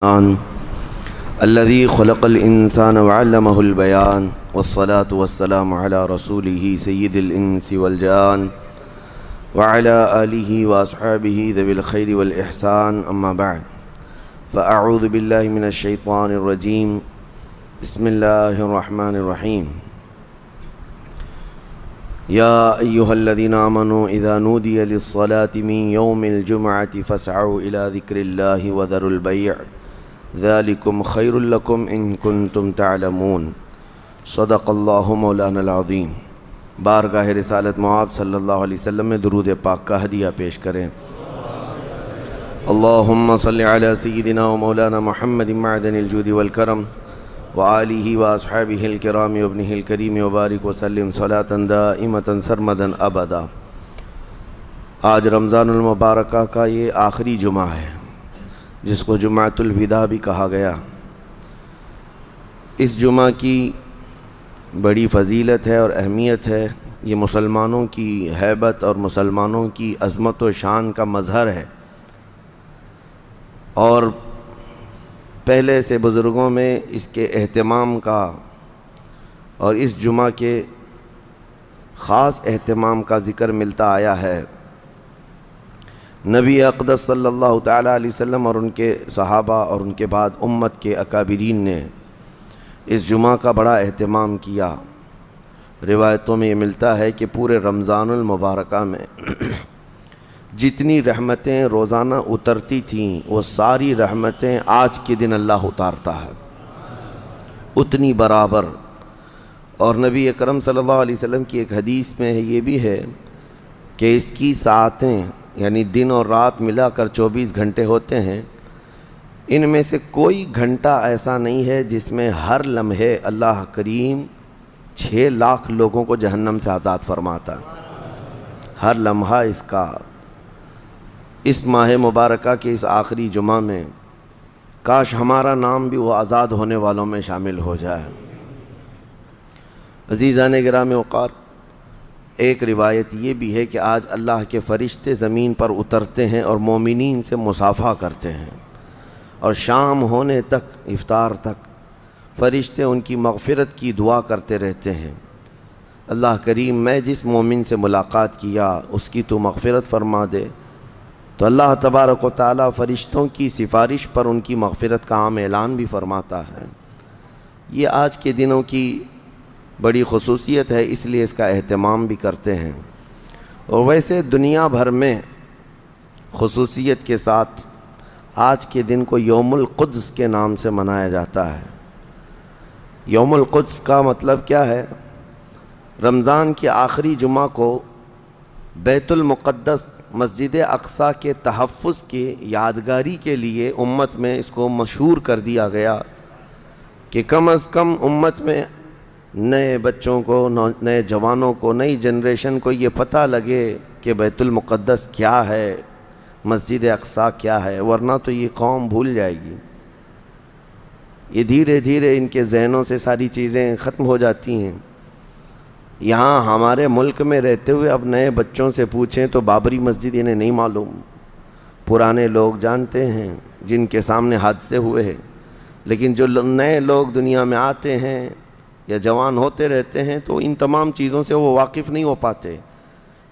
الذي خلق الإنسان وعلمه البيان والصلاة والسلام على رسوله سيد الإنس والجان وعلى آله وأصحابه ذوي الخير والإحسان أما بعد فأعوذ بالله من الشيطان الرجيم بسم الله الرحمن الرحيم يا أيها الذين آمنوا إذا نودي للصلاة من يوم الجمعة فاسعوا إلى ذكر الله وذروا البيع ذلكم خير لكم إن كنتم تعلمون صدق اللہ مولانا العظیم۔ بارگاہ رسالت معاب صلی اللہ علیہ وسلم میں درود پاک کا ہدیہ پیش کریں۔ اللہم صلی علی سیدنا و مولانا محمد معدن الجود والکرم وآلہ واصحابہ الکرام وابنہ الکریم وبارک وسلم صلاۃ دائمۃ سرمدا ابدا۔ آج رمضان المبارکہ کا یہ آخری جمعہ ہے جس کو جمعۃ الوداع بھی کہا گیا۔ اس جمعہ کی بڑی فضیلت ہے اور اہمیت ہے۔ یہ مسلمانوں کی ہیبت اور مسلمانوں کی عظمت و شان کا مظہر ہے، اور پہلے سے بزرگوں میں اس کے اہتمام کا اور اس جمعہ کے خاص اہتمام کا ذکر ملتا آیا ہے۔ نبی اقدس صلی اللہ تعالیٰ علیہ وسلم اور ان کے صحابہ اور ان کے بعد امت کے اکابرین نے اس جمعہ کا بڑا اہتمام کیا۔ روایتوں میں یہ ملتا ہے کہ پورے رمضان المبارکہ میں جتنی رحمتیں روزانہ اترتی تھیں وہ ساری رحمتیں آج کے دن اللہ اتارتا ہے، اتنی برابر۔ اور نبی اکرم صلی اللہ علیہ وسلم کی ایک حدیث میں یہ بھی ہے کہ اس کی ساعتیں یعنی دن اور رات ملا کر 24 گھنٹے ہوتے ہیں، ان میں سے کوئی گھنٹہ ایسا نہیں ہے جس میں ہر لمحے اللہ کریم 6 لاکھ لوگوں کو جہنم سے آزاد فرماتا ہے۔ ہر لمحہ اس کا اس ماہ مبارکہ کے اس آخری جمعہ میں کاش ہمارا نام بھی وہ آزاد ہونے والوں میں شامل ہو جائے۔ عزیزان گرامی وقار، ایک روایت یہ بھی ہے کہ آج اللہ کے فرشتے زمین پر اترتے ہیں اور مومنین سے مصافحہ کرتے ہیں، اور شام ہونے تک افطار تک فرشتے ان کی مغفرت کی دعا کرتے رہتے ہیں۔ اللہ کریم میں جس مومن سے ملاقات کیا اس کی تو مغفرت فرما دے، تو اللہ تبارک و تعالیٰ فرشتوں کی سفارش پر ان کی مغفرت کا عام اعلان بھی فرماتا ہے۔ یہ آج کے دنوں کی بڑی خصوصیت ہے، اس لیے اس کا اہتمام بھی کرتے ہیں۔ اور ویسے دنیا بھر میں خصوصیت کے ساتھ آج کے دن کو یوم القدس کے نام سے منایا جاتا ہے۔ یوم القدس کا مطلب کیا ہے؟ رمضان کے آخری جمعہ کو بیت المقدس مسجد اقصیٰ کے تحفظ کی یادگاری کے لیے امت میں اس کو مشہور کر دیا گیا کہ کم از کم امت میں نئے بچوں کو، نئے جوانوں کو، نئی جنریشن کو یہ پتہ لگے کہ بیت المقدس کیا ہے، مسجد اقصیٰ کیا ہے، ورنہ تو یہ قوم بھول جائے گی۔ یہ دھیرے دھیرے ان کے ذہنوں سے ساری چیزیں ختم ہو جاتی ہیں۔ یہاں ہمارے ملک میں رہتے ہوئے اب نئے بچوں سے پوچھیں تو بابری مسجد انہیں نہیں معلوم۔ پرانے لوگ جانتے ہیں جن کے سامنے حادثے ہوئے ہیں، لیکن جو نئے لوگ دنیا میں آتے ہیں یا جوان ہوتے رہتے ہیں تو ان تمام چیزوں سے وہ واقف نہیں ہو پاتے۔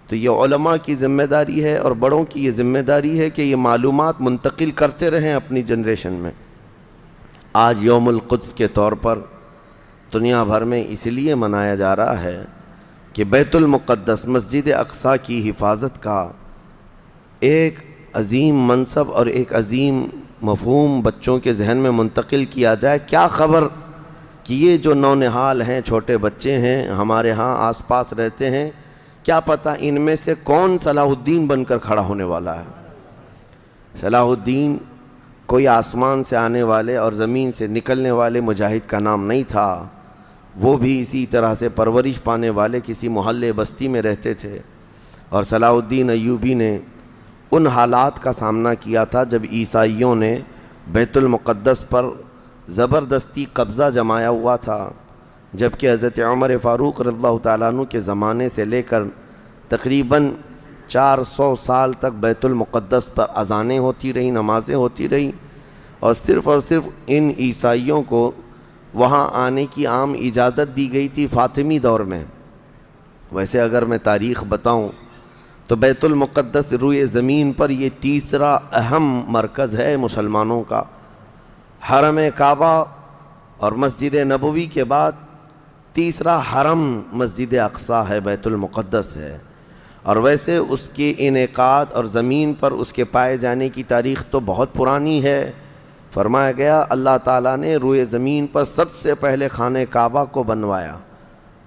تو یہ علماء کی ذمہ داری ہے اور بڑوں کی یہ ذمہ داری ہے کہ یہ معلومات منتقل کرتے رہیں اپنی جنریشن میں۔ آج یوم القدس کے طور پر دنیا بھر میں اس لیے منایا جا رہا ہے کہ بیت المقدس مسجد اقصیٰ کی حفاظت کا ایک عظیم منصب اور ایک عظیم مفہوم بچوں کے ذہن میں منتقل کیا جائے۔ کیا خبر کہ یہ جو نونہال ہیں، چھوٹے بچے ہیں، ہمارے ہاں آس پاس رہتے ہیں، کیا پتہ ان میں سے کون صلاح الدین بن کر کھڑا ہونے والا ہے۔ صلاح الدین کوئی آسمان سے آنے والے اور زمین سے نکلنے والے مجاہد کا نام نہیں تھا، وہ بھی اسی طرح سے پرورش پانے والے کسی محلے بستی میں رہتے تھے، اور صلاح الدین ایوبی نے ان حالات کا سامنا کیا تھا جب عیسائیوں نے بیت المقدس پر زبردستی قبضہ جمایا ہوا تھا، جبکہ حضرت عمر فاروق رضی اللہ تعالیٰ عنہ کے زمانے سے لے کر تقریباً 400 سال تک بیت المقدس پر اذانیں ہوتی رہیں، نمازیں ہوتی رہیں، اور صرف ان عیسائیوں کو وہاں آنے کی عام اجازت دی گئی تھی فاطمی دور میں۔ ویسے اگر میں تاریخ بتاؤں تو بیت المقدس روئے زمین پر یہ تیسرا اہم مرکز ہے مسلمانوں کا۔ حرم کعبہ اور مسجد نبوی کے بعد تیسرا حرم مسجد اقصیٰ ہے، بیت المقدس ہے۔ اور ویسے اس کے انعقاد اور زمین پر اس کے پائے جانے کی تاریخ تو بہت پرانی ہے۔ فرمایا گیا اللہ تعالیٰ نے روئے زمین پر سب سے پہلے خانہ کعبہ کو بنوایا،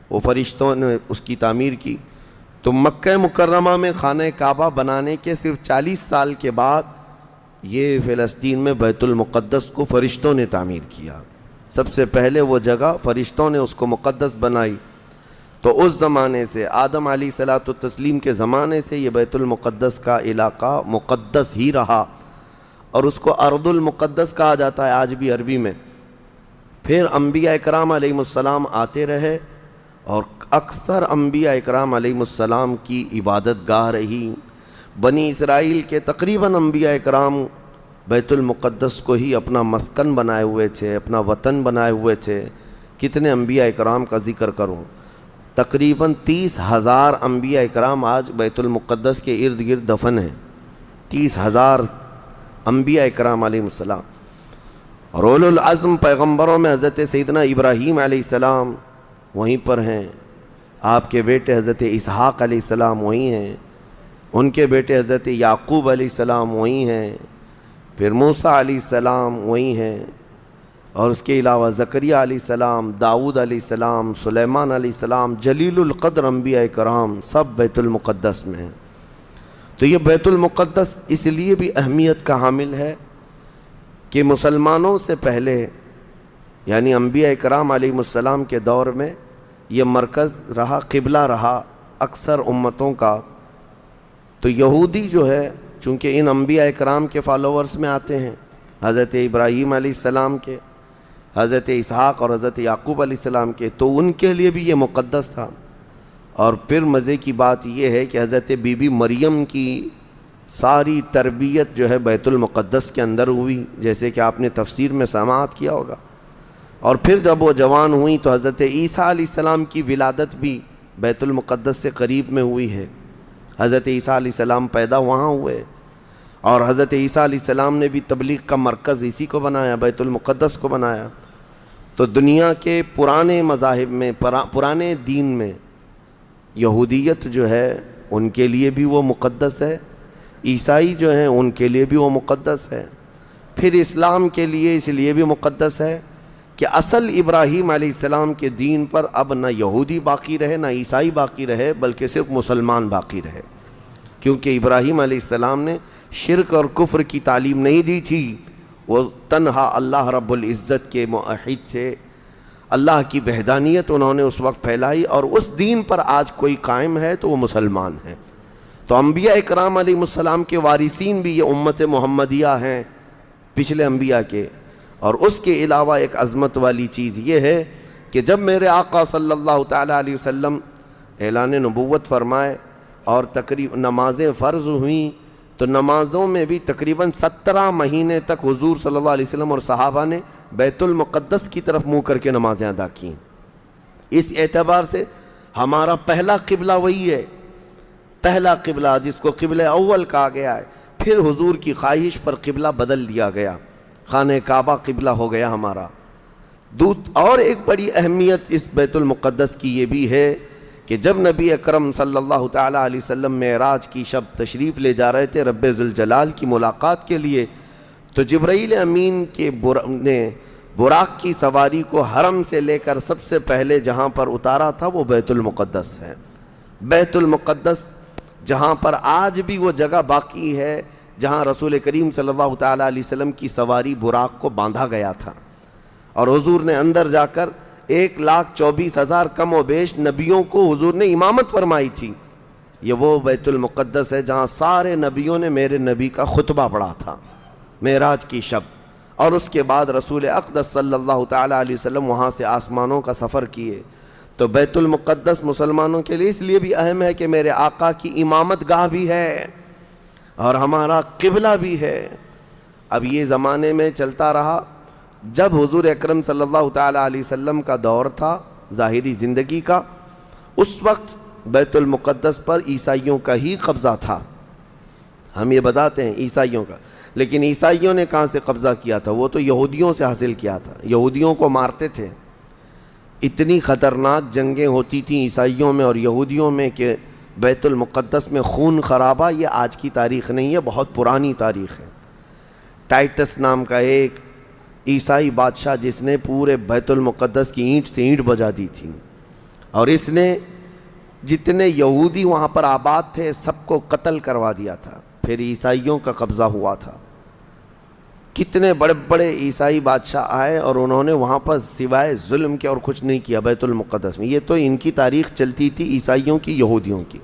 وہ فرشتوں نے اس کی تعمیر کی۔ تو مکہ مکرمہ میں خانہ کعبہ بنانے کے صرف 40 سال کے بعد یہ فلسطین میں بیت المقدس کو فرشتوں نے تعمیر کیا۔ سب سے پہلے وہ جگہ فرشتوں نے اس کو مقدس بنائی۔ تو اس زمانے سے آدم علیہ الصلوۃ والتسلیم کے زمانے سے یہ بیت المقدس کا علاقہ مقدس ہی رہا، اور اس کو ارض المقدس کہا جاتا ہے آج بھی عربی میں۔ پھر انبیاء اکرام علیہ السلام آتے رہے، اور اکثر انبیاء اکرام علیہ السلام کی عبادت گاہ رہی۔ بنی اسرائیل کے تقریباً انبیاء اکرام بیت المقدس کو ہی اپنا مسکن بنائے ہوئے تھے، اپنا وطن بنائے ہوئے تھے۔ کتنے انبیاء اکرام کا ذکر کروں، تقریباً 30,000 انبیاء اکرام آج بیت المقدس کے ارد گرد دفن ہیں۔ 30,000 انبیاء اکرام علیہ السلام۔ اور اولو العزم پیغمبروں میں حضرت سیدنا ابراہیم علیہ السلام وہیں پر ہیں، آپ کے بیٹے حضرت اسحاق علیہ السلام وہیں ہیں، ان کے بیٹے حضرت یعقوب علیہ السلام وہیں ہیں، پھر موسیٰ علیہ السلام وہیں ہیں، اور اس کے علاوہ زکریہ علیہ السلام، داؤد علیہ السلام، سلیمان علیہ السلام، جلیل القدر انبیاء کرام سب بیت المقدس میں ہیں۔ تو یہ بیت المقدس اس لیے بھی اہمیت کا حامل ہے کہ مسلمانوں سے پہلے یعنی انبیاء کرام علیہ السلام کے دور میں یہ مرکز رہا، قبلہ رہا اکثر امتوں کا۔ تو یہودی جو ہے چونکہ ان انبیاء کرام کے فالوورز میں آتے ہیں، حضرت ابراہیم علیہ السلام کے، حضرت اسحاق اور حضرت یعقوب علیہ السلام کے، تو ان کے لیے بھی یہ مقدس تھا۔ اور پھر مزے کی بات یہ ہے کہ حضرت بی بی مریم کی ساری تربیت جو ہے بیت المقدس کے اندر ہوئی، جیسے کہ آپ نے تفسیر میں سماعت کیا ہوگا۔ اور پھر جب وہ جوان ہوئیں تو حضرت عیسیٰ علیہ السلام کی ولادت بھی بیت المقدس سے قریب میں ہوئی ہے۔ حضرت عیسیٰ علیہ السلام پیدا وہاں ہوئے، اور حضرت عیسیٰ علیہ السلام نے بھی تبلیغ کا مرکز اسی کو بنایا، بیت المقدس کو بنایا۔ تو دنیا کے پرانے مذاہب میں، پرانے دین میں یہودیت جو ہے ان کے لیے بھی وہ مقدس ہے، عیسائی جو ہیں ان کے لیے بھی وہ مقدس ہے، پھر اسلام کے لیے اس لیے بھی مقدس ہے کہ اصل ابراہیم علیہ السلام کے دین پر اب نہ یہودی باقی رہے نہ عیسائی باقی رہے، بلکہ صرف مسلمان باقی رہے، کیونکہ ابراہیم علیہ السلام نے شرک اور کفر کی تعلیم نہیں دی تھی، وہ تنہا اللہ رب العزت کے موحد تھے، اللہ کی وحدانیت انہوں نے اس وقت پھیلائی، اور اس دین پر آج کوئی قائم ہے تو وہ مسلمان ہیں۔ تو انبیاء اکرام علیہ السلام کے وارثین بھی یہ امت محمدیہ ہیں پچھلے انبیاء کے۔ اور اس کے علاوہ ایک عظمت والی چیز یہ ہے کہ جب میرے آقا صلی اللہ تعالیٰ علیہ وسلم اعلان نبوت فرمائے اور نمازیں فرض ہوئیں، تو نمازوں میں بھی تقریباً 17 مہینے تک حضور صلی اللہ علیہ وسلم اور صحابہ نے بیت المقدس کی طرف منہ کر کے نمازیں ادا کیں۔ اس اعتبار سے ہمارا پہلا قبلہ وہی ہے، پہلا قبلہ جس کو قبلہ اول کہا گیا ہے۔ پھر حضور کی خواہش پر قبلہ بدل دیا گیا، خانہ کعبہ قبلہ ہو گیا ہمارا۔ اور ایک بڑی اہمیت اس بیت المقدس کی یہ بھی ہے کہ جب نبی اکرم صلی اللہ تعالیٰ علیہ وسلم معراج کی شب تشریف لے جا رہے تھے رب ذوالجلال کی ملاقات کے لیے، تو جبرائیل امین کے نے براق کی سواری کو حرم سے لے کر سب سے پہلے جہاں پر اتارا تھا وہ بیت المقدس ہے۔ بیت المقدس جہاں پر آج بھی وہ جگہ باقی ہے جہاں رسول کریم صلی اللہ تعالیٰ علیہ وسلم کی سواری براق کو باندھا گیا تھا، اور حضور نے اندر جا کر 1,24,000 کم و بیش نبیوں کو حضور نے امامت فرمائی تھی۔ یہ وہ بیت المقدس ہے جہاں سارے نبیوں نے میرے نبی کا خطبہ پڑھا تھا معراج کی شب، اور اس کے بعد رسول اقدس صلی اللہ تعالیٰ علیہ وسلم وہاں سے آسمانوں کا سفر کیے۔ تو بیت المقدس مسلمانوں کے لیے اس لیے بھی اہم ہے کہ میرے آقا کی امامت گاہ بھی ہے اور ہمارا قبلہ بھی ہے، اب یہ زمانے میں چلتا رہا، جب حضور اکرم صلی اللہ تعالیٰ علیہ وسلم کا دور تھا ظاہری زندگی کا، اس وقت بیت المقدس پر عیسائیوں کا ہی قبضہ تھا. ہم یہ بتاتے ہیں عیسائیوں کا، لیکن عیسائیوں نے کہاں سے قبضہ کیا تھا؟ وہ تو یہودیوں سے حاصل کیا تھا. یہودیوں کو مارتے تھے. اتنی خطرناک جنگیں ہوتی تھیں عیسائیوں میں اور یہودیوں میں کہ بیت المقدس میں خون خرابہ یہ آج کی تاریخ نہیں ہے، بہت پرانی تاریخ ہے. ٹائٹس نام کا ایک عیسائی بادشاہ جس نے پورے بیت المقدس کی اینٹ سے اینٹ بجا دی تھی، اور اس نے جتنے یہودی وہاں پر آباد تھے سب کو قتل کروا دیا تھا. پھر عیسائیوں کا قبضہ ہوا تھا. کتنے بڑے بڑے عیسائی بادشاہ آئے اور انہوں نے وہاں پر سوائے ظلم کے اور کچھ نہیں کیا بیت المقدس میں. یہ تو ان کی تاریخ چلتی تھی عیسائیوں کی، یہودیوں کی.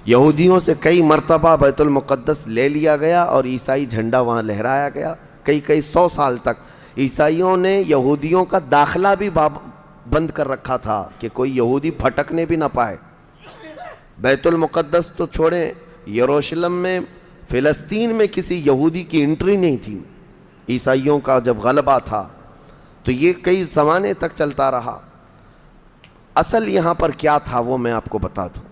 یہودیوں سے کئی مرتبہ بیت المقدس لے لیا گیا اور عیسائی جھنڈا وہاں لہرایا گیا. کئی 100 سال تک عیسائیوں نے یہودیوں کا داخلہ بھی بند کر رکھا تھا کہ کوئی یہودی پھٹکنے بھی نہ پائے. بیت المقدس تو چھوڑیں، یروشلم میں، فلسطین میں کسی یہودی کی انٹری نہیں تھی. عیسائیوں کا جب غلبہ تھا تو یہ کئی زمانے تک چلتا رہا. اصل یہاں پر کیا تھا وہ میں آپ کو بتا دوں.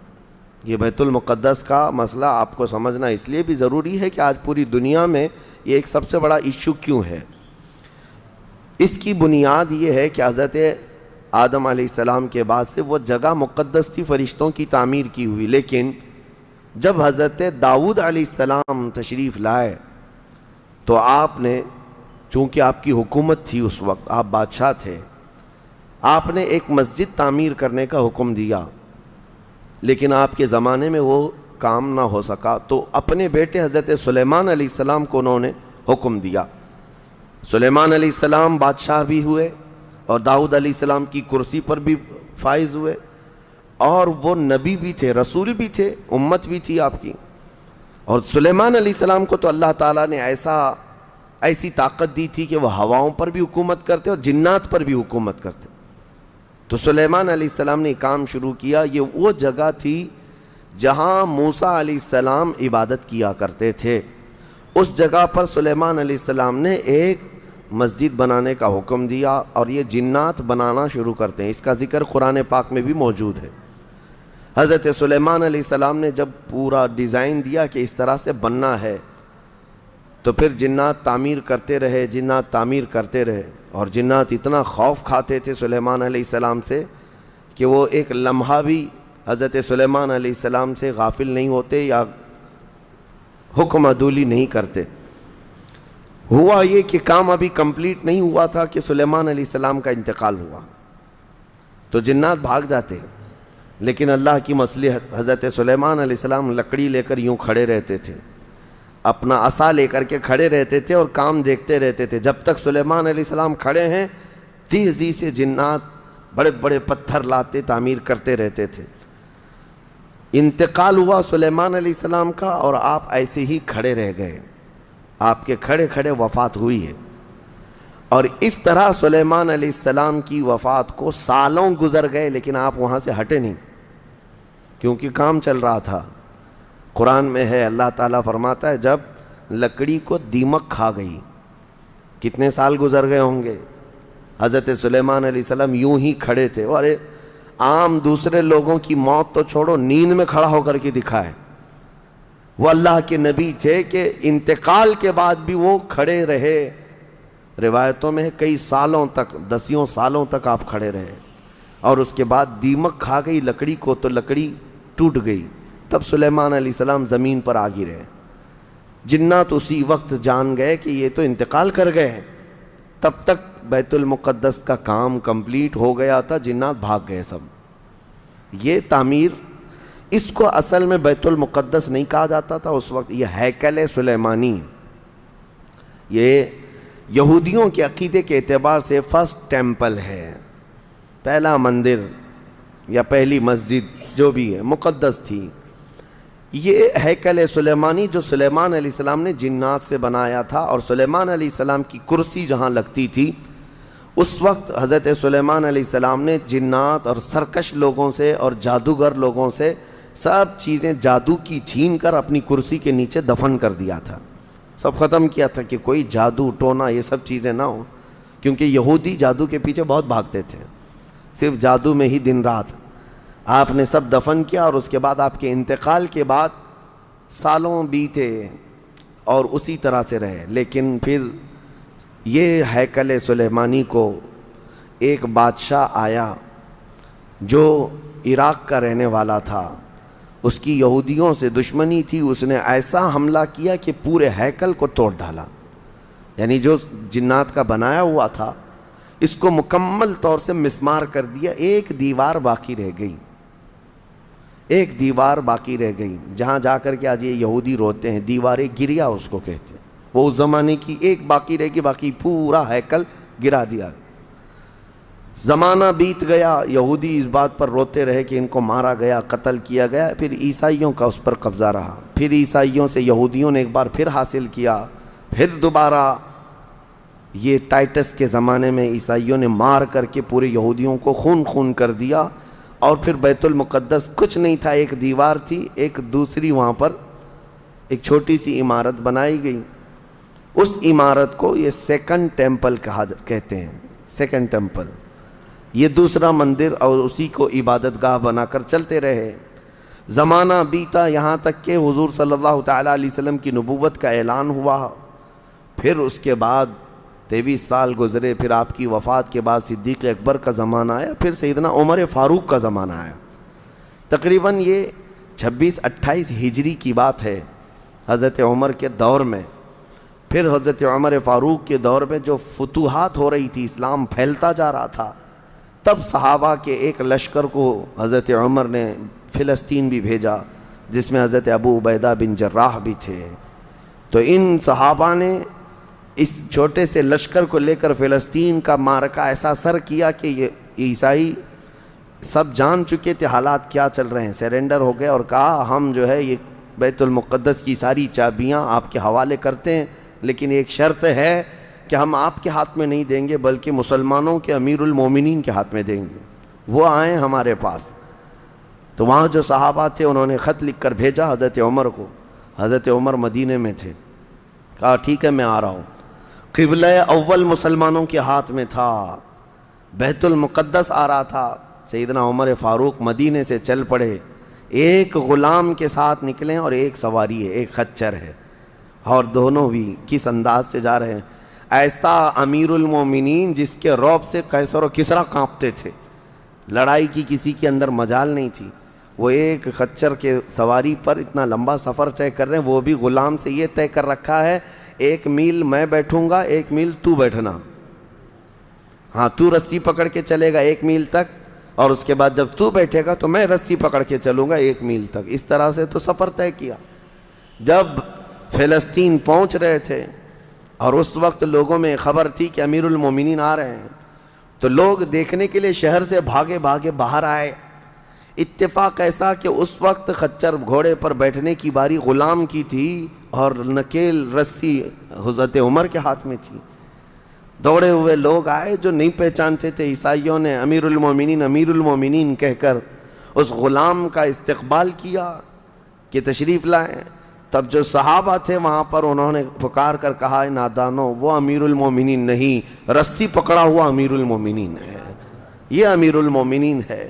یہ بیت المقدس کا مسئلہ آپ کو سمجھنا اس لیے بھی ضروری ہے کہ آج پوری دنیا میں یہ ایک سب سے بڑا ایشو کیوں ہے. اس کی بنیاد یہ ہے کہ حضرت آدم علیہ السلام کے بعد سے وہ جگہ مقدس تھی، فرشتوں کی تعمیر کی ہوئی. لیکن جب حضرت داؤد علیہ السلام تشریف لائے تو آپ نے، چونکہ آپ کی حکومت تھی اس وقت، آپ بادشاہ تھے، آپ نے ایک مسجد تعمیر کرنے کا حکم دیا. لیکن آپ کے زمانے میں وہ کام نہ ہو سکا تو اپنے بیٹے حضرت سلیمان علیہ السلام کو انہوں نے حکم دیا. سلیمان علیہ السلام بادشاہ بھی ہوئے اور داؤد علیہ السلام کی کرسی پر بھی فائز ہوئے، اور وہ نبی بھی تھے، رسول بھی تھے، امت بھی تھی آپ کی. اور سلیمان علیہ السلام کو تو اللہ تعالیٰ نے ایسی طاقت دی تھی کہ وہ ہواؤں پر بھی حکومت کرتے اور جنات پر بھی حکومت کرتے. تو سلیمان علیہ السلام نے کام شروع کیا. یہ وہ جگہ تھی جہاں موسیٰ علیہ السلام عبادت کیا کرتے تھے. اس جگہ پر سلیمان علیہ السلام نے ایک مسجد بنانے کا حکم دیا اور یہ جنات بنانا شروع کرتے ہیں. اس کا ذکر قرآن پاک میں بھی موجود ہے. حضرت سلیمان علیہ السلام نے جب پورا ڈیزائن دیا کہ اس طرح سے بننا ہے تو پھر جنات تعمیر کرتے رہے، جنات تعمیر کرتے رہے. اور جنات اتنا خوف کھاتے تھے سلیمان علیہ السلام سے کہ وہ ایک لمحہ بھی حضرت سلیمان علیہ السلام سے غافل نہیں ہوتے یا حکم عدولی نہیں کرتے. ہوا یہ کہ کام ابھی کمپلیٹ نہیں ہوا تھا کہ سلیمان علیہ السلام کا انتقال ہوا تو جنات بھاگ جاتے. لیکن اللہ کی مصلحت، حضرت سلیمان علیہ السلام لکڑی لے کر یوں کھڑے رہتے تھے، اپنا عصا لے کر کے کھڑے رہتے تھے اور کام دیکھتے رہتے تھے. جب تک سلیمان علیہ السلام کھڑے ہیں تیزی سے جنات بڑے بڑے پتھر لاتے تعمیر کرتے رہتے تھے. انتقال ہوا سلیمان علیہ السلام کا اور آپ ایسے ہی کھڑے رہ گئے. آپ کے کھڑے کھڑے وفات ہوئی ہے. اور اس طرح سلیمان علیہ السلام کی وفات کو سالوں گزر گئے لیکن آپ وہاں سے ہٹے نہیں کیونکہ کام چل رہا تھا. قرآن میں ہے، اللہ تعالیٰ فرماتا ہے جب لکڑی کو دیمک کھا گئی، کتنے سال گزر گئے ہوں گے. حضرت سلیمان علیہ السلام یوں ہی کھڑے تھے. اور عام دوسرے لوگوں کی موت تو چھوڑو، نیند میں کھڑا ہو کر کے دکھائے. وہ اللہ کے نبی تھے کہ انتقال کے بعد بھی وہ کھڑے رہے. روایتوں میں کئی سالوں تک، 10 سالوں تک آپ کھڑے رہے. اور اس کے بعد دیمک کھا گئی لکڑی کو تو لکڑی ٹوٹ گئی. تب سلیمان علیہ السلام زمین پر آ گرے. جنات اسی وقت جان گئے کہ یہ تو انتقال کر گئے. تب تک بیت المقدس کا کام کمپلیٹ ہو گیا تھا، جنات بھاگ گئے سب. یہ تعمیر، اس کو اصل میں بیت المقدس نہیں کہا جاتا تھا اس وقت، یہ ہیکل سلیمانی. یہ یہودیوں کے عقیدے کے اعتبار سے فرسٹ ٹیمپل ہے، پہلا مندر یا پہلی مسجد جو بھی ہے مقدس تھی. یہ ہیکل سلیمانی جو سلیمان علیہ السلام نے جنات سے بنایا تھا، اور سلیمان علیہ السلام کی کرسی جہاں لگتی تھی اس وقت حضرت سلیمان علیہ السلام نے جنات اور سرکش لوگوں سے اور جادوگر لوگوں سے سب چیزیں جادو کی چھین کر اپنی کرسی کے نیچے دفن کر دیا تھا. سب ختم کیا تھا کہ کوئی جادو ٹونا یہ سب چیزیں نہ ہوں، کیونکہ یہودی جادو کے پیچھے بہت بھاگتے تھے، صرف جادو میں ہی دن رات۔ آپ نے سب دفن کیا، اور اس کے بعد آپ کے انتقال کے بعد سالوں بیتے اور اسی طرح سے رہے۔ لیکن پھر یہ ہیکل سلیمانی کو ایک بادشاہ آیا جو عراق کا رہنے والا تھا، اس کی یہودیوں سے دشمنی تھی، اس نے ایسا حملہ کیا کہ پورے ہیکل کو توڑ ڈالا، یعنی جو جنات کا بنایا ہوا تھا اس کو مکمل طور سے مسمار کر دیا۔ ایک دیوار باقی رہ گئی، ایک دیوار باقی رہ گئی، جہاں جا کر کے آج یہ یہودی روتے ہیں، دیوار گریا اس کو کہتے ہیں، وہ اس زمانے کی ایک باقی رہ گئی، باقی پورا ہیکل گرا دیا۔ زمانہ بیت گیا، یہودی اس بات پر روتے رہے کہ ان کو مارا گیا، قتل کیا گیا، پھر عیسائیوں کا اس پر قبضہ رہا، پھر عیسائیوں سے یہودیوں نے ایک بار پھر حاصل کیا، پھر دوبارہ یہ ٹائٹس کے زمانے میں عیسائیوں نے مار کر کے پورے یہودیوں کو خون خون کر دیا، اور پھر بیت المقدس کچھ نہیں تھا، ایک دیوار تھی، ایک دوسری وہاں پر ایک چھوٹی سی عمارت بنائی گئی۔ اس عمارت کو یہ سیکنڈ ٹیمپل کہتے ہیں، سیکنڈ ٹیمپل، یہ دوسرا مندر، اور اسی کو عبادت گاہ بنا کر چلتے رہے۔ زمانہ بیتا، یہاں تک کہ حضور صلی اللہ تعالیٰ علیہ وسلم کی نبوت کا اعلان ہوا، پھر اس کے بعد 23 سال گزرے، پھر آپ کی وفات کے بعد صدیق اکبر کا زمانہ آیا، پھر سیدنا عمر فاروق کا زمانہ آیا۔ تقریباً یہ 26-28 ہجری کی بات ہے، حضرت عمر کے دور میں۔ پھر حضرت عمر فاروق کے دور میں جو فتوحات ہو رہی تھی، اسلام پھیلتا جا رہا تھا، تب صحابہ کے ایک لشکر کو حضرت عمر نے فلسطین بھی بھیجا، جس میں حضرت ابو عبیدہ بن جراح بھی تھے۔ تو ان صحابہ نے اس چھوٹے سے لشکر کو لے کر فلسطین کا معرکہ ایسا سر کیا کہ یہ عیسائی سب جان چکے تھے حالات کیا چل رہے ہیں، سیرنڈر ہو گئے اور کہا ہم جو ہے یہ بیت المقدس کی ساری چابیاں آپ کے حوالے کرتے ہیں، لیکن ایک شرط ہے کہ ہم آپ کے ہاتھ میں نہیں دیں گے بلکہ مسلمانوں کے امیر المومنین کے ہاتھ میں دیں گے، وہ آئیں ہمارے پاس۔ تو وہاں جو صحابہ تھے انہوں نے خط لکھ کر بھیجا حضرت عمر کو، حضرت عمر مدینے میں تھے، کہا ٹھیک ہے میں آ رہا ہوں۔ قبلہ اول مسلمانوں کے ہاتھ میں تھا، بیت المقدس آ رہا تھا، سیدنا عمر فاروق مدینے سے چل پڑے، ایک غلام کے ساتھ نکلیں اور ایک سواری ہے، ایک خچر ہے، اور دونوں بھی کس انداز سے جا رہے ہیں، ایسا امیر المومنین جس کے رعب سے قیصر و کسریٰ کانپتے تھے، لڑائی کی کسی کے اندر مجال نہیں تھی، وہ ایک خچر کے سواری پر اتنا لمبا سفر طے کر رہے ہیں، وہ بھی غلام سے یہ طے کر رکھا ہے 1 میل میں بیٹھوں گا، 1 میل تو بیٹھنا، ہاں تو رسی پکڑ کے چلے گا 1 میل تک، اور اس کے بعد جب تو بیٹھے گا تو میں رسی پکڑ کے چلوں گا 1 میل تک۔ اس طرح سے تو سفر طے کیا۔ جب فلسطین پہنچ رہے تھے اور اس وقت لوگوں میں خبر تھی کہ امیر المومنین آ رہے ہیں، تو لوگ دیکھنے کے لیے شہر سے بھاگے بھاگے باہر آئے۔ اتفاق ایسا کہ اس وقت خچر گھوڑے پر بیٹھنے کی باری غلام کی تھی اور نکیل رسی حضرت عمر کے ہاتھ میں تھی۔ دوڑے ہوئے لوگ آئے جو نہیں پہچانتے تھے، عیسائیوں نے امیر المومنین کہہ کر اس غلام کا استقبال کیا کہ تشریف لائیں۔ تب جو صحابہ تھے وہاں پر انہوں نے پکار کر کہا نادانو، وہ امیر المومنین نہیں، رسی پکڑا ہوا امیر المومنین ہے، یہ امیر المومنین ہے۔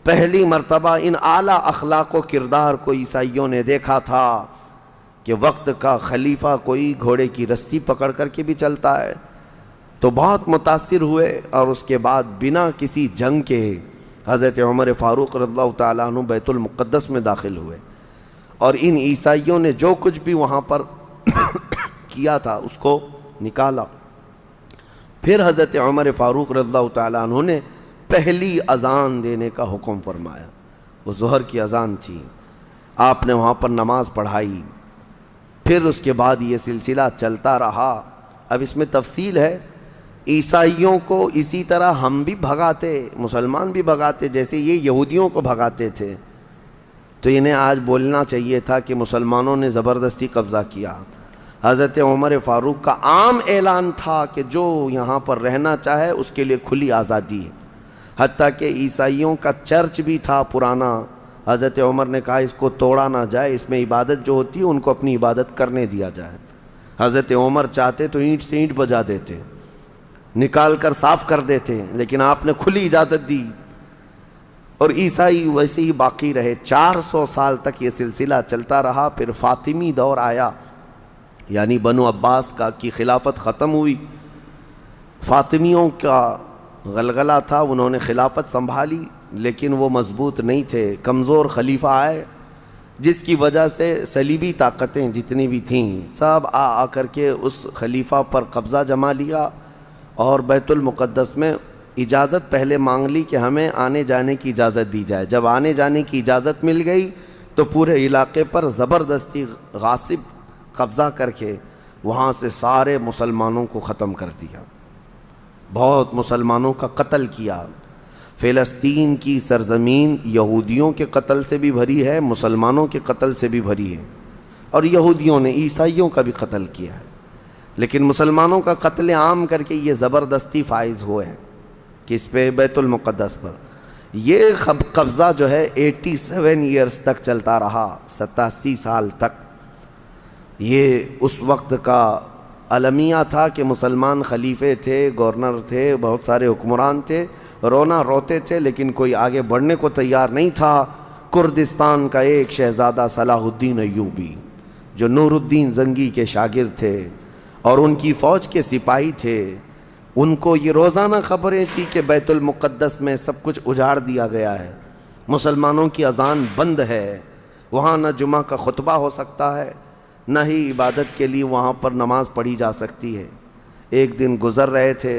پہلی مرتبہ ان اعلیٰ اخلاق و کردار کو عیسائیوں نے دیکھا تھا کہ وقت کا خلیفہ کوئی گھوڑے کی رسی پکڑ کر کے بھی چلتا ہے، تو بہت متاثر ہوئے، اور اس کے بعد بنا کسی جنگ کے حضرت عمر فاروق رضی اللہ تعالیٰ عنہ بیت المقدس میں داخل ہوئے، اور ان عیسائیوں نے جو کچھ بھی وہاں پر کیا تھا اس کو نکالا۔ پھر حضرت عمر فاروق رضی اللہ تعالیٰ عنہ نے پہلی اذان دینے کا حکم فرمایا، وہ ظہر کی اذان تھی، آپ نے وہاں پر نماز پڑھائی۔ پھر اس کے بعد یہ سلسلہ چلتا رہا۔ اب اس میں تفصیل ہے، عیسائیوں کو اسی طرح ہم بھی بھگاتے، مسلمان بھی بھگاتے، جیسے یہ یہودیوں کو بھگاتے تھے، تو انہیں آج بولنا چاہیے تھا کہ مسلمانوں نے زبردستی قبضہ کیا۔ حضرت عمر فاروق کا عام اعلان تھا کہ جو یہاں پر رہنا چاہے اس کے لیے کھلی آزادی ہے، حتیٰ کہ عیسائیوں کا چرچ بھی تھا پرانا، حضرت عمر نے کہا اس کو توڑا نہ جائے، اس میں عبادت جو ہوتی ہے ان کو اپنی عبادت کرنے دیا جائے۔ حضرت عمر چاہتے تو اینٹ سے اینٹ بجا دیتے، نکال کر صاف کر دیتے، لیکن آپ نے کھلی اجازت دی، اور عیسائی ویسے ہی باقی رہے۔ 400 سال تک یہ سلسلہ چلتا رہا۔ پھر فاطمی دور آیا، یعنی بنو عباس کی خلافت ختم ہوئی، فاطمیوں کا غلغلہ تھا، انہوں نے خلافت سنبھالی، لیکن وہ مضبوط نہیں تھے، کمزور خلیفہ آئے، جس کی وجہ سے صلیبی طاقتیں جتنی بھی تھیں سب آ کر کے اس خلیفہ پر قبضہ جما لیا، اور بیت المقدس میں اجازت پہلے مانگ لی کہ ہمیں آنے جانے کی اجازت دی جائے۔ جب آنے جانے کی اجازت مل گئی تو پورے علاقے پر زبردستی غاصب قبضہ کر کے وہاں سے سارے مسلمانوں کو ختم کر دیا، بہت مسلمانوں کا قتل کیا۔ فلسطین کی سرزمین یہودیوں کے قتل سے بھی بھری ہے، مسلمانوں کے قتل سے بھی بھری ہے، اور یہودیوں نے عیسائیوں کا بھی قتل کیا ہے، لیکن مسلمانوں کا قتل عام کر کے یہ زبردستی فائز ہوئے ہیں کہ اس پہ بیت المقدس پر یہ قبضہ جو ہے 87 ایئرز تک چلتا رہا، 87 سال تک۔ یہ اس وقت کا المیہ تھا کہ مسلمان خلیفے تھے، گورنر تھے، بہت سارے حکمران تھے، رونا روتے تھے، لیکن کوئی آگے بڑھنے کو تیار نہیں تھا۔ کردستان کا ایک شہزادہ صلاح الدین ایوبی جو نور الدین زنگی کے شاگرد تھے اور ان کی فوج کے سپاہی تھے، ان کو یہ روزانہ خبریں تھی کہ بیت المقدس میں سب کچھ اجاڑ دیا گیا ہے، مسلمانوں کی اذان بند ہے، وہاں نہ جمعہ کا خطبہ ہو سکتا ہے، نہ ہی عبادت کے لیے وہاں پر نماز پڑھی جا سکتی ہے۔ ایک دن گزر رہے تھے،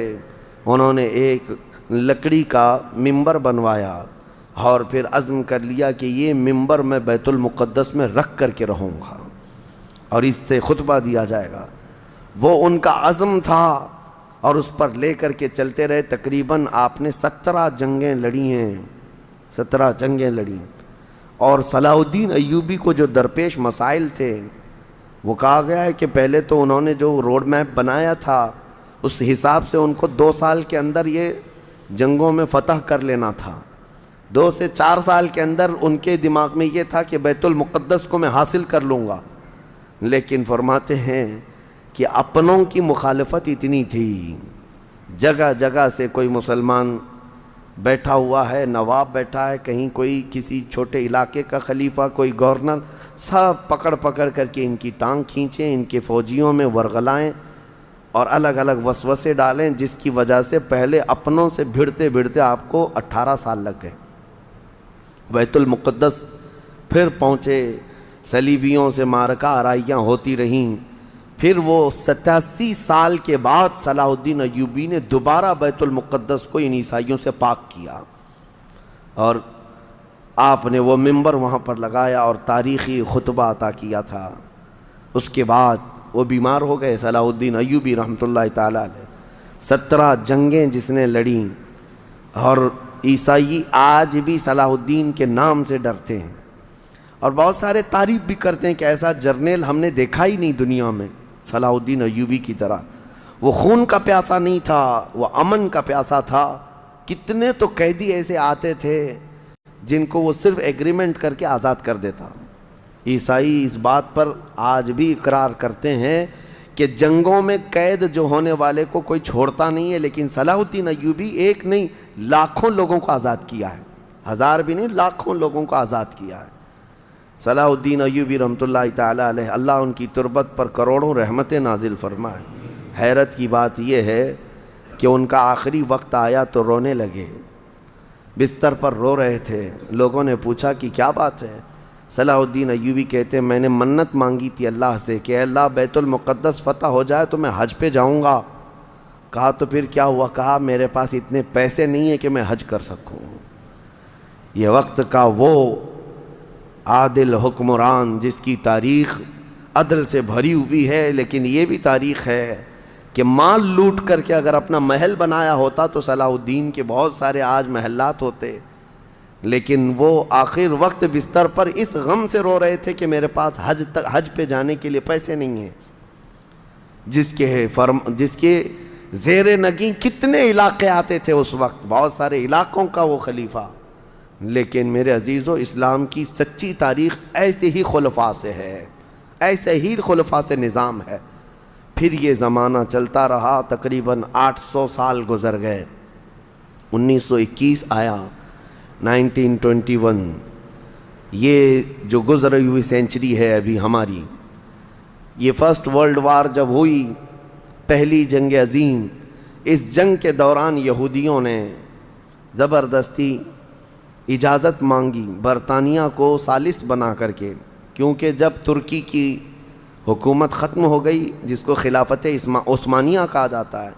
انہوں نے ایک لکڑی کا ممبر بنوایا اور پھر عزم کر لیا کہ یہ ممبر میں بیت المقدس میں رکھ کر کے رہوں گا اور اس سے خطبہ دیا جائے گا۔ وہ ان کا عزم تھا اور اس پر لے کر کے چلتے رہے۔ تقریباً آپ نے 17 جنگیں لڑی ہیں، 17 جنگیں لڑی، اور صلاح الدین ایوبی کو جو درپیش مسائل تھے وہ کہا گیا ہے کہ پہلے تو انہوں نے جو روڈ میپ بنایا تھا اس حساب سے ان کو 2 سال کے اندر یہ جنگوں میں فتح کر لینا تھا، 2 سے 4 سال کے اندر ان کے دماغ میں یہ تھا کہ بیت المقدس کو میں حاصل کر لوں گا، لیکن فرماتے ہیں کہ اپنوں کی مخالفت اتنی تھی، جگہ جگہ سے کوئی مسلمان بیٹھا ہوا ہے، نواب بیٹھا ہے، کہیں کوئی کسی چھوٹے علاقے کا خلیفہ، کوئی گورنر، سب پکڑ پکڑ کر کے ان کی ٹانگ کھینچیں، ان کے فوجیوں میں ورغلائیں اور الگ الگ وسوسے ڈالیں، جس کی وجہ سے پہلے اپنوں سے بھڑتے بھڑتے آپ کو 18 سال لگ گئے۔ بیت المقدس پھر پہنچے، صلیبیوں سے معرکہ آرائیاں ہوتی رہیں، پھر وہ 87 سال کے بعد صلاح الدین ایوبی نے دوبارہ بیت المقدس کو ان عیسائیوں سے پاک کیا، اور آپ نے وہ ممبر وہاں پر لگایا اور تاریخی خطبہ عطا کیا تھا۔ اس کے بعد وہ بیمار ہو گئے صلاح الدین ایوبی رحمۃ اللہ تعالیٰ علیہ۔ 17 جنگیں جس نے لڑیں، اور عیسائی آج بھی صلاح الدین کے نام سے ڈرتے ہیں، اور بہت سارے تعریف بھی کرتے ہیں کہ ایسا جرنیل ہم نے دیکھا ہی نہیں دنیا میں صلاح الدین ایوبی کی طرح۔ وہ خون کا پیاسا نہیں تھا، وہ امن کا پیاسا تھا۔ کتنے تو قیدی ایسے آتے تھے جن کو وہ صرف ایگریمنٹ کر کے آزاد کر دیتا۔ عیسائی اس بات پر آج بھی اقرار کرتے ہیں کہ جنگوں میں قید جو ہونے والے کو کوئی چھوڑتا نہیں ہے، لیکن صلاح الدین ایوبی ایک نہیں لاکھوں لوگوں کو آزاد کیا ہے، 1000 بھی نہیں، لاکھوں لوگوں کو آزاد کیا ہے صلاح الدین ایوبی رحمۃ اللہ تعالیٰ علیہ۔ اللہ ان کی تربت پر کروڑوں رحمتیں نازل فرمائے۔ حیرت کی بات یہ ہے کہ ان کا آخری وقت آیا تو رونے لگے، بستر پر رو رہے تھے۔ لوگوں نے پوچھا کہ کیا بات ہے؟ صلاح الدین ایوبی کہتے ہیں میں نے منت مانگی تھی اللہ سے کہ اے اللہ بیت المقدس فتح ہو جائے تو میں حج پہ جاؤں گا۔ کہا تو پھر کیا ہوا؟ کہا میرے پاس اتنے پیسے نہیں ہیں کہ میں حج کر سکوں۔ یہ وقت کا وہ عادل حکمران جس کی تاریخ عدل سے بھری ہوئی ہے، لیکن یہ بھی تاریخ ہے کہ مال لوٹ کر کے اگر اپنا محل بنایا ہوتا تو صلاح الدین کے بہت سارے آج محلات ہوتے، لیکن وہ آخر وقت بستر پر اس غم سے رو رہے تھے کہ میرے پاس حج پہ جانے کے لیے پیسے نہیں ہیں، جس کے زیر نگیں کتنے علاقے آتے تھے اس وقت، بہت سارے علاقوں کا وہ خلیفہ۔ لیکن میرے عزیزو، اسلام کی سچی تاریخ ایسے ہی خلفاء سے ہے، ایسے ہی خلفاء سے نظام ہے۔ پھر یہ زمانہ چلتا رہا، تقریباً 800 سال گزر گئے، 1921 آیا، 1921، یہ جو گزری ہوئی سینچری ہے ابھی ہماری، یہ فرسٹ ورلڈ وار جب ہوئی، پہلی جنگ عظیم، اس جنگ کے دوران یہودیوں نے زبردستی اجازت مانگی برطانیہ کو ثالث بنا کر کے، کیونکہ جب ترکی کی حکومت ختم ہو گئی، جس کو خلافت عثمانیہ کہا جاتا ہے،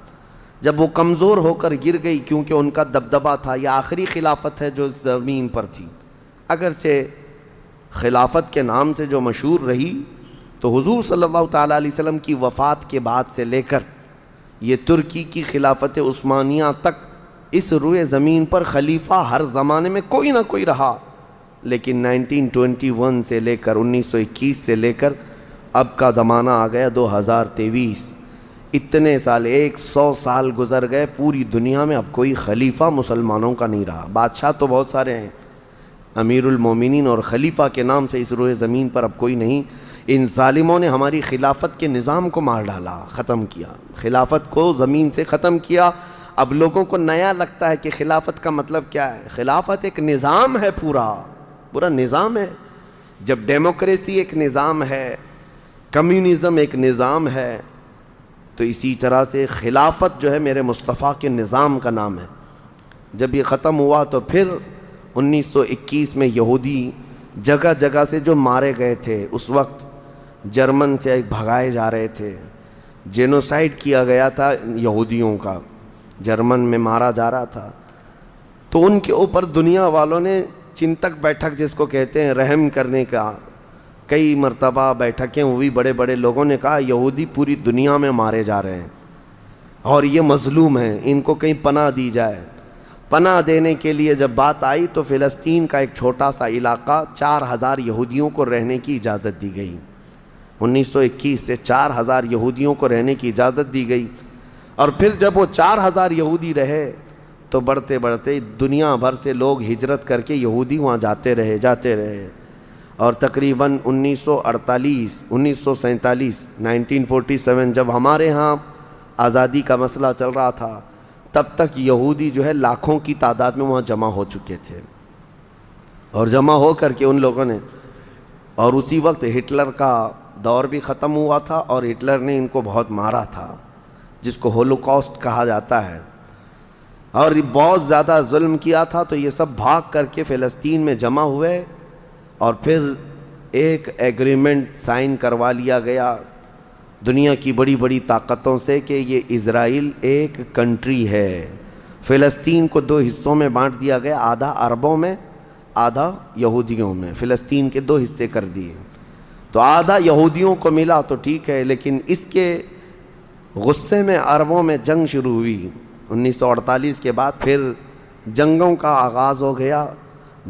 جب وہ کمزور ہو کر گر گئی، کیونکہ ان کا دبدبہ تھا، یہ آخری خلافت ہے جو زمین پر تھی، اگرچہ خلافت کے نام سے جو مشہور رہی، تو حضور صلی اللہ تعالیٰ علیہ وسلم کی وفات کے بعد سے لے کر یہ ترکی کی خلافت عثمانیہ تک اس روئے زمین پر خلیفہ ہر زمانے میں کوئی نہ کوئی رہا، لیکن 1921 سے لے کر 1921 سے لے کر اب کا زمانہ آ گیا 2023، اتنے سال، 100 سال گزر گئے، پوری دنیا میں اب کوئی خلیفہ مسلمانوں کا نہیں رہا۔ بادشاہ تو بہت سارے ہیں، امیر المومنین اور خلیفہ کے نام سے اس روئے زمین پر اب کوئی نہیں۔ ان ظالموں نے ہماری خلافت کے نظام کو مار ڈالا، ختم کیا، خلافت کو زمین سے ختم کیا۔ اب لوگوں کو نیا لگتا ہے کہ خلافت کا مطلب کیا ہے۔ خلافت ایک نظام ہے، پورا نظام ہے۔ جب ڈیموکریسی ایک نظام ہے، کمیونزم ایک نظام ہے، تو اسی طرح سے خلافت جو ہے میرے مصطفیٰ کے نظام کا نام ہے۔ جب یہ ختم ہوا تو پھر 1921 میں یہودی جگہ جگہ سے جو مارے گئے تھے، اس وقت جرمن سے بھگائے جا رہے تھے، جینوسائیڈ کیا گیا تھا یہودیوں کا، جرمن میں مارا جا رہا تھا، تو ان کے اوپر دنیا والوں نے چنتک بیٹھک جس کو کہتے ہیں رحم کرنے کا، کئی مرتبہ بیٹھکیں ہوئی، بڑے بڑے لوگوں نے کہا یہودی پوری دنیا میں مارے جا رہے ہیں اور یہ مظلوم ہیں، ان کو کہیں پناہ دی جائے۔ پناہ دینے کے لیے جب بات آئی تو فلسطین کا ایک چھوٹا سا علاقہ 4000 یہودیوں کو رہنے کی اجازت دی گئی۔ 1921 سے 4000 یہودیوں کو رہنے کی اجازت دی گئی، اور پھر جب وہ 4000 یہودی رہے تو بڑھتے بڑھتے دنیا بھر سے لوگ ہجرت کر کے یہودی وہاں جاتے رہے، اور تقریباً 1948 1947 1947 جب ہمارے ہاں آزادی کا مسئلہ چل رہا تھا، تب تک یہودی جو ہے لاکھوں کی تعداد میں وہاں جمع ہو چکے تھے، اور جمع ہو کر کے ان لوگوں نے، اور اسی وقت ہٹلر کا دور بھی ختم ہوا تھا، اور ہٹلر نے ان کو بہت مارا تھا، جس کو ہولوکاسٹ کہا جاتا ہے، اور بہت زیادہ ظلم کیا تھا۔ تو یہ سب بھاگ کر کے فلسطین میں جمع ہوئے، اور پھر ایک ایگریمنٹ سائن کروا لیا گیا دنیا کی بڑی بڑی طاقتوں سے کہ یہ اسرائیل ایک کنٹری ہے۔ فلسطین کو 2 حصوں میں بانٹ دیا گیا، آدھا عربوں میں، آدھا یہودیوں میں، فلسطین کے 2 حصے کر دیے۔ تو آدھا یہودیوں کو ملا تو ٹھیک ہے، لیکن اس کے غصے میں عربوں میں جنگ شروع ہوئی۔ 1948 کے بعد پھر جنگوں کا آغاز ہو گیا،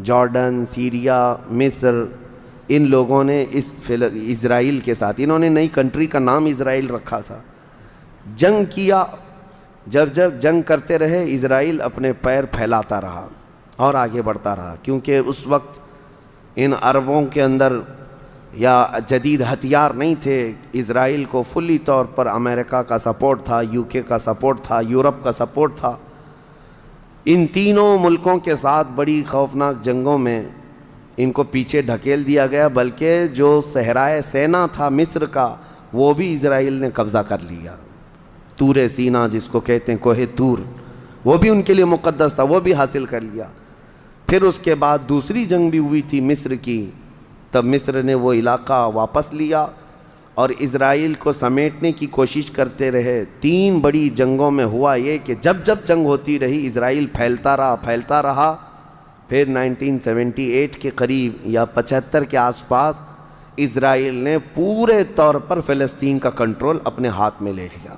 جارڈن، سیریا، مصر، ان لوگوں نے اسرائیل کے ساتھ، انہوں نے نئی کنٹری کا نام اسرائیل رکھا تھا، جنگ کیا۔ جب جنگ کرتے رہے، اسرائیل اپنے پیر پھیلاتا رہا اور آگے بڑھتا رہا، کیونکہ اس وقت ان عربوں کے اندر یا جدید ہتھیار نہیں تھے۔ اسرائیل کو فلی طور پر امریکہ کا سپورٹ تھا، UK کا سپورٹ تھا، یورپ کا سپورٹ تھا۔ ان تینوں ملکوں کے ساتھ بڑی خوفناک جنگوں میں ان کو پیچھے ڈھکیل دیا گیا، بلکہ جو صحرائے سینا تھا مصر کا، وہ بھی اسرائیل نے قبضہ کر لیا۔ طور سینا جس کو کہتے ہیں، کوہ طور، وہ بھی ان کے لیے مقدس تھا، وہ بھی حاصل کر لیا۔ پھر اس کے بعد دوسری جنگ بھی ہوئی تھی مصر کی، تب مصر نے وہ علاقہ واپس لیا اور اسرائیل کو سمیٹنے کی کوشش کرتے رہے۔ 3 بڑی جنگوں میں ہوا یہ کہ جب جنگ ہوتی رہی، اسرائیل پھیلتا رہا۔ پھر 1978 کے قریب یا 75 کے آس پاس اسرائیل نے پورے طور پر فلسطین کا کنٹرول اپنے ہاتھ میں لے لیا،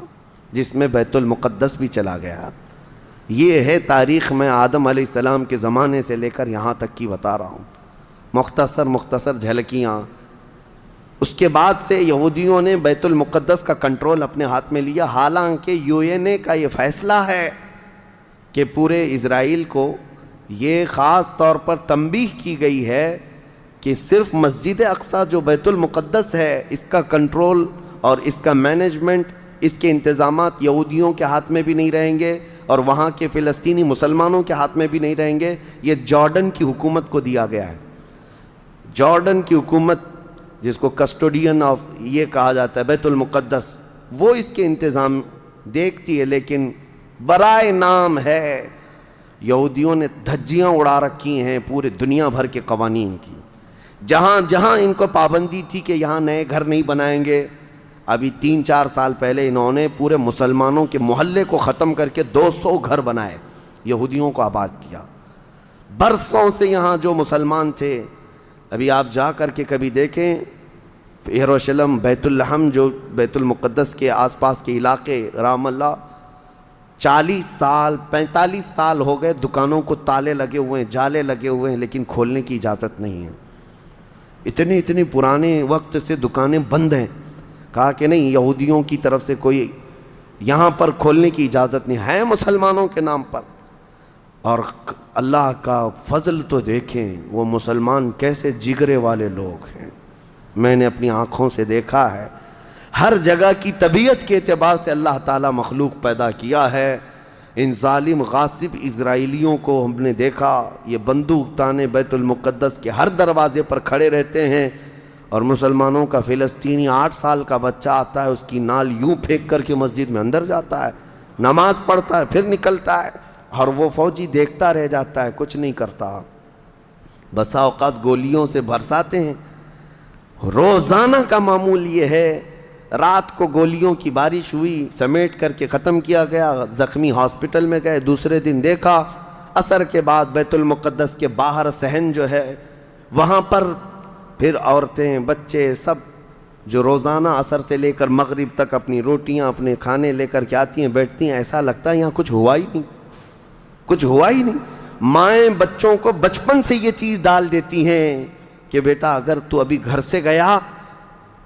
جس میں بیت المقدس بھی چلا گیا۔ یہ ہے تاریخ میں آدم علیہ السلام کے زمانے سے لے کر یہاں تک کی بتا رہا ہوں، مختصر جھلکیاں۔ اس کے بعد سے یہودیوں نے بیت المقدس کا کنٹرول اپنے ہاتھ میں لیا، حالانکہ UN کا یہ فیصلہ ہے کہ پورے اسرائیل کو یہ خاص طور پر تنبیہ کی گئی ہے کہ صرف مسجد اقصیٰ جو بیت المقدس ہے، اس کا کنٹرول اور اس کا مینجمنٹ اس کے انتظامات یہودیوں کے ہاتھ میں بھی نہیں رہیں گے اور وہاں کے فلسطینی مسلمانوں کے ہاتھ میں بھی نہیں رہیں گے، یہ جارڈن کی حکومت کو دیا گیا ہے۔ جارڈن کی حکومت، جس کو کسٹوڈین آف یہ کہا جاتا ہے بیت المقدس، وہ اس کے انتظام دیکھتی ہے، لیکن برائے نام ہے یہودیوں نے دھجیاں اڑا رکھی ہیں پورے دنیا بھر کے قوانین کی۔ جہاں جہاں ان کو پابندی تھی کہ یہاں نئے گھر نہیں بنائیں گے، ابھی 3-4 سال پہلے انہوں نے پورے مسلمانوں کے محلے کو ختم کر کے 200 گھر بنائے، یہودیوں کو آباد کیا۔ برسوں سے یہاں جو مسلمان تھے، ابھی آپ جا کر کے کبھی دیکھیں یروشلم، بیت الحم، جو بیت المقدس کے آس پاس کے علاقے، رام اللہ، 40 سال 45 سال ہو گئے دکانوں کو تالے لگے ہوئے ہیں، جالے لگے ہوئے ہیں، لیکن کھولنے کی اجازت نہیں ہے۔ اتنے پرانے وقت سے دکانیں بند ہیں، کہا کہ نہیں، یہودیوں کی طرف سے کوئی یہاں پر کھولنے کی اجازت نہیں ہے، مسلمانوں کے نام پر۔ اور اللہ کا فضل تو دیکھیں، وہ مسلمان کیسے جگرے والے لوگ ہیں، میں نے اپنی آنکھوں سے دیکھا ہے۔ ہر جگہ کی طبیعت کے اعتبار سے اللہ تعالیٰ مخلوق پیدا کیا ہے۔ ان ظالم غاصب اسرائیلیوں کو ہم نے دیکھا، یہ بندوق تانے بیت المقدس کے ہر دروازے پر کھڑے رہتے ہیں، اور مسلمانوں کا فلسطینی 8 سال کا بچہ آتا ہے، اس کی نال یوں پھینک کر کے مسجد میں اندر جاتا ہے، نماز پڑھتا ہے، پھر نکلتا ہے، اور وہ فوجی دیکھتا رہ جاتا ہے، کچھ نہیں کرتا۔ بسا اوقات گولیوں سے برساتے ہیں، روزانہ کا معمول یہ ہے۔ رات کو گولیوں کی بارش ہوئی، سمیٹ کر کے ختم کیا گیا، زخمی ہاسپٹل میں گئے، دوسرے دن دیکھا عصر کے بعد بیت المقدس کے باہر صحن جو ہے وہاں پر پھر عورتیں، بچے، سب جو روزانہ عصر سے لے کر مغرب تک اپنی روٹیاں، اپنے کھانے لے کر کے آتی ہیں، بیٹھتی ہیں، ایسا لگتا ہے یہاں کچھ ہوا ہی نہیں، کچھ ہوا ہی نہیں۔ مائیں بچوں کو بچپن سے یہ چیز ڈال دیتی ہیں کہ بیٹا اگر تو ابھی گھر سے گیا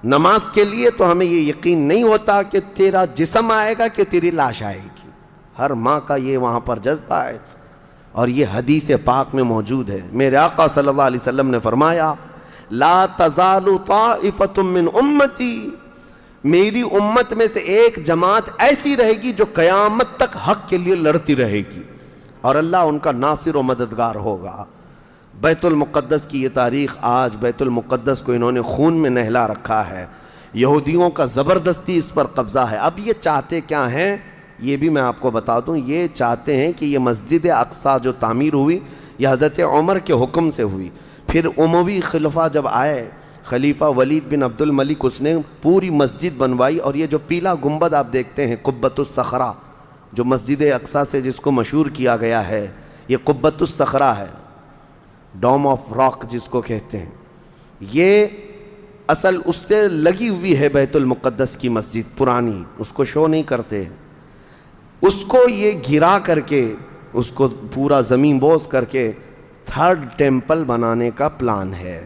نماز کے لیے تو ہمیں یہ یقین نہیں ہوتا کہ تیرا جسم آئے گا کہ تیری لاش آئے گی۔ ہر ماں کا یہ وہاں پر جذبہ ہے، اور یہ حدیث پاک میں موجود ہے۔ میرے آقا صلی اللہ علیہ وسلم نے فرمایا، لا تزال طائفۃ من امتی، میری امت میں سے ایک جماعت ایسی رہے گی جو قیامت تک حق کے لیے لڑتی رہے گی، اور اللہ ان کا ناصر و مددگار ہوگا۔ بیت المقدس کی یہ تاریخ آج، بیت المقدس کو انہوں نے خون میں نہلا رکھا ہے، یہودیوں کا زبردستی اس پر قبضہ ہے۔ اب یہ چاہتے کیا ہیں، یہ بھی میں آپ کو بتا دوں، یہ چاہتے ہیں کہ یہ مسجد اقصیٰ جو تعمیر ہوئی، یہ حضرت عمر کے حکم سے ہوئی، پھر اموی خلفاء جب آئے، خلیفہ ولید بن عبد الملک، اس نے پوری مسجد بنوائی، اور یہ جو پیلا گنبد آپ دیکھتے ہیں، قبۃ الصخرہ، جو مسجد اقصیٰ سے جس کو مشہور کیا گیا ہے، یہ قبۃ الصخرہ ہے، ڈوم آف راک جس کو کہتے ہیں، یہ اصل اس سے لگی ہوئی ہے بیت المقدس کی مسجد پرانی، اس کو شو نہیں کرتے، اس کو یہ گرا کر کے، اس کو پورا زمین بوس کر کے 3rd ٹیمپل بنانے کا پلان ہے۔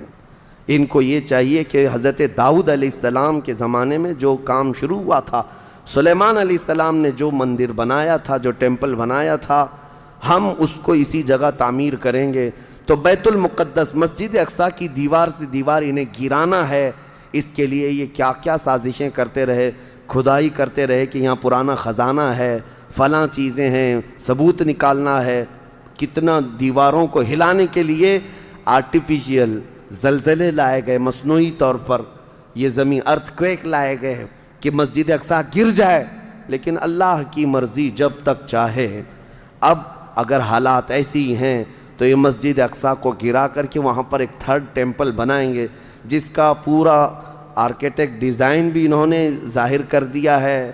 ان کو یہ چاہیے کہ حضرت داؤد علیہ السلام کے زمانے میں جو کام شروع ہوا تھا، سلیمان علیہ السلام نے جو مندر بنایا تھا، جو ٹیمپل بنایا تھا، ہم اس کو اسی جگہ تعمیر کریں گے۔ تو بیت المقدس، مسجد اقصیٰ کی دیوار سے دیوار انہیں گرانا ہے، اس کے لیے یہ کیا کیا سازشیں کرتے رہے، کھدائی کرتے رہے کہ یہاں پرانا خزانہ ہے، فلاں چیزیں ہیں، ثبوت نکالنا ہے۔ کتنا دیواروں کو ہلانے کے لیے آرٹیفیشیل زلزلے لائے گئے، مصنوعی طور پر یہ زمین ارتھ کویک لائے گئے کہ مسجد اقصیٰ گر جائے، لیکن اللہ کی مرضی جب تک چاہے۔ اب اگر حالات ایسی ہیں تو یہ مسجد اقصیٰ کو گرا کر کے وہاں پر ایک 3rd ٹیمپل بنائیں گے، جس کا پورا آرکیٹیکٹ ڈیزائن بھی انہوں نے ظاہر کر دیا ہے،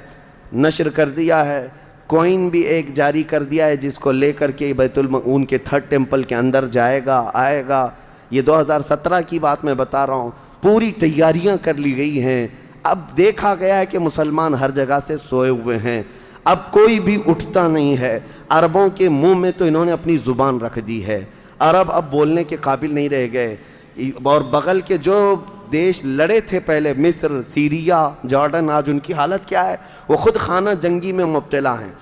نشر کر دیا ہے، کوئن بھی ایک جاری کر دیا ہے، جس کو لے کر کے ان کے 3rd ٹیمپل کے اندر جائے گا، آئے گا۔ یہ 2017 کی بات میں بتا رہا ہوں، پوری تیاریاں کر لی گئی ہیں۔ اب دیکھا گیا ہے کہ مسلمان ہر جگہ سے سوئے ہوئے ہیں، اب کوئی بھی اٹھتا نہیں ہے۔ عربوں کے منہ میں تو انہوں نے اپنی زبان رکھ دی ہے، عرب اب بولنے کے قابل نہیں رہ گئے، اور بغل کے جو دیش لڑے تھے پہلے، مصر، سیریا، جارڈن، آج ان کی حالت کیا ہے؟ وہ خود خانہ جنگی میں مبتلا ہیں،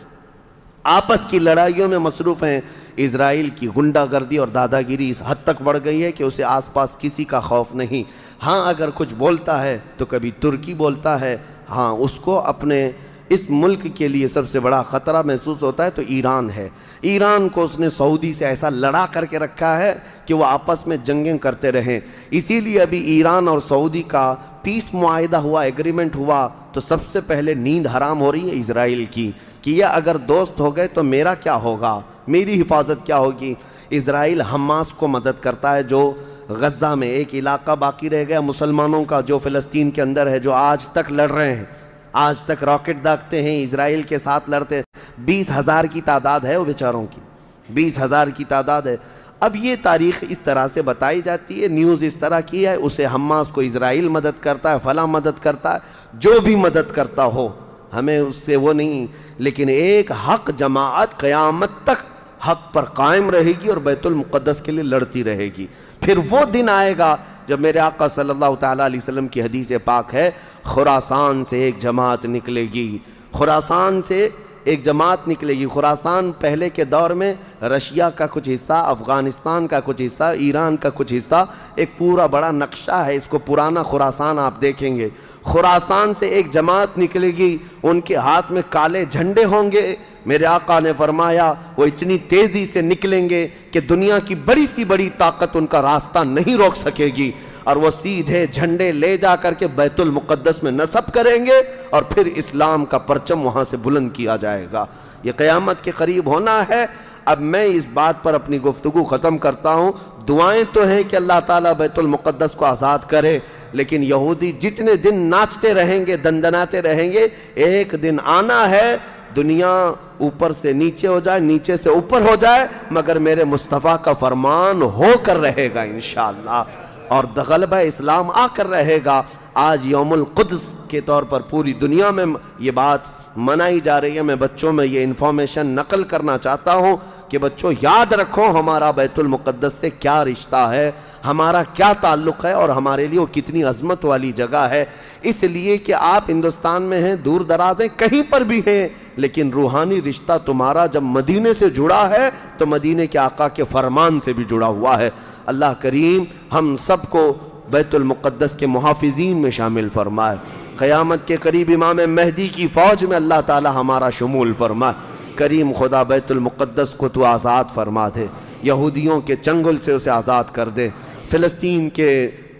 آپس کی لڑائیوں میں مصروف ہیں۔ اسرائیل کی غنڈہ گردی اور دادا گیری اس حد تک بڑھ گئی ہے کہ اسے آس پاس کسی کا خوف نہیں۔ ہاں اگر کچھ بولتا ہے تو کبھی ترکی بولتا ہے، ہاں اس کو اپنے اس ملک کے لیے سب سے بڑا خطرہ محسوس ہوتا ہے تو ایران ہے۔ ایران کو اس نے سعودی سے ایسا لڑا کر کے رکھا ہے کہ وہ آپس میں جنگیں کرتے رہیں۔ اسی لیے ابھی ایران اور سعودی کا پیس معاہدہ ہوا، ایگریمنٹ ہوا، تو سب سے پہلے نیند حرام ہو رہی ہے اسرائیل کی کہ یہ اگر دوست ہو گئے تو میرا کیا ہوگا، میری حفاظت کیا ہوگی۔ اسرائیل حماس کو مدد کرتا ہے، جو غزہ میں ایک علاقہ باقی رہ گیا مسلمانوں کا جو فلسطین کے اندر ہے، جو آج تک لڑ رہے ہیں، آج تک راکٹ داغتے ہیں، اسرائیل کے ساتھ لڑتے ہیں۔ 20,000 کی تعداد ہے وہ بیچاروں کی، 20,000 کی تعداد ہے۔ اب یہ تاریخ اس طرح سے بتائی جاتی ہے، نیوز اس طرح کی ہے، اسے حماس کو اسرائیل مدد کرتا ہے، فلاں مدد کرتا ہے، جو بھی مدد کرتا ہو ہمیں اس سے وہ نہیں، لیکن ایک حق جماعت قیامت تک حق پر قائم رہے گی اور بیت المقدس کے لیے لڑتی رہے گی۔ پھر وہ دن آئے گا جب میرے آقا صلی اللہ تعالیٰ علیہ وسلم کی حدیث پاک ہے، خراسان سے ایک جماعت نکلے گی، خراسان سے ایک جماعت نکلے گی۔ خراسان پہلے کے دور میں رشیا کا کچھ حصہ، افغانستان کا کچھ حصہ، ایران کا کچھ حصہ، ایک پورا بڑا نقشہ ہے، اس کو پرانا خراسان آپ دیکھیں گے۔ خراسان سے ایک جماعت نکلے گی، ان کے ہاتھ میں کالے جھنڈے ہوں گے۔ میرے آقا نے فرمایا وہ اتنی تیزی سے نکلیں گے کہ دنیا کی بڑی سی بڑی طاقت ان کا راستہ نہیں روک سکے گی، اور وہ سیدھے جھنڈے لے جا کر کے بیت المقدس میں نصب کریں گے، اور پھر اسلام کا پرچم وہاں سے بلند کیا جائے گا۔ یہ قیامت کے قریب ہونا ہے۔ اب میں اس بات پر اپنی گفتگو ختم کرتا ہوں۔ دعائیں تو ہیں کہ اللہ تعالیٰ بیت المقدس کو آزاد کرے، لیکن یہودی جتنے دن ناچتے رہیں گے، دندناتے رہیں گے، ایک دن آنا ہے دنیا اوپر سے نیچے ہو جائے، نیچے سے اوپر ہو جائے، مگر میرے مصطفیٰ کا فرمان ہو کر رہے گا انشاءاللہ، اور غلبہ اسلام آ کر رہے گا۔ آج یوم القدس کے طور پر پوری دنیا میں یہ بات منائی جا رہی ہے۔ میں بچوں میں یہ انفارمیشن نقل کرنا چاہتا ہوں کہ بچوں یاد رکھو ہمارا بیت المقدس سے کیا رشتہ ہے، ہمارا کیا تعلق ہے، اور ہمارے لیے وہ کتنی عظمت والی جگہ ہے۔ اس لیے کہ آپ ہندوستان میں ہیں، دور دراز ہیں، کہیں پر بھی ہیں، لیکن روحانی رشتہ تمہارا جب مدینے سے جڑا ہے تو مدینے کے آقا کے فرمان سے بھی جڑا ہوا ہے۔ اللہ کریم ہم سب کو بیت المقدس کے محافظین میں شامل فرمائے۔ قیامت کے قریب امام مہدی کی فوج میں اللہ تعالی ہمارا شمول فرمائے۔ کریم خدا بیت المقدس کو تو آزاد فرما دے، یہودیوں کے چنگل سے اسے آزاد کر دے، فلسطین کے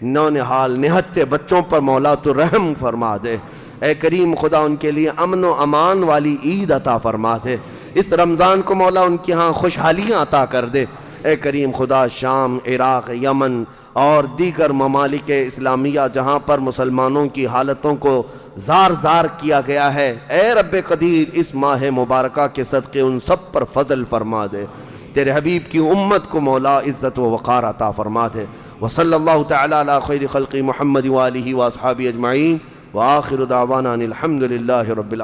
نونہال نہتے بچوں پر مولا تو رحم فرما دے۔ اے کریم خدا ان کے لیے امن و امان والی عید عطا فرما دے، اس رمضان کو مولا ان کی ہاں خوشحالیاں عطا کر دے۔ اے کریم خدا شام، عراق، یمن اور دیگر ممالک اسلامیہ جہاں پر مسلمانوں کی حالتوں کو زار زار کیا گیا ہے، اے رب قدیر اس ماہ مبارکہ کے صدقے ان سب پر فضل فرما دے۔ تیرے حبیب کی امت کو مولا عزت و وقار عطا فرما دے۔ وصلی اللہ تعالی علی خیر خلق محمد وآلہ واصحابہ اجمعین، وآخر دعوانا ان الحمد للہ رب العالمین۔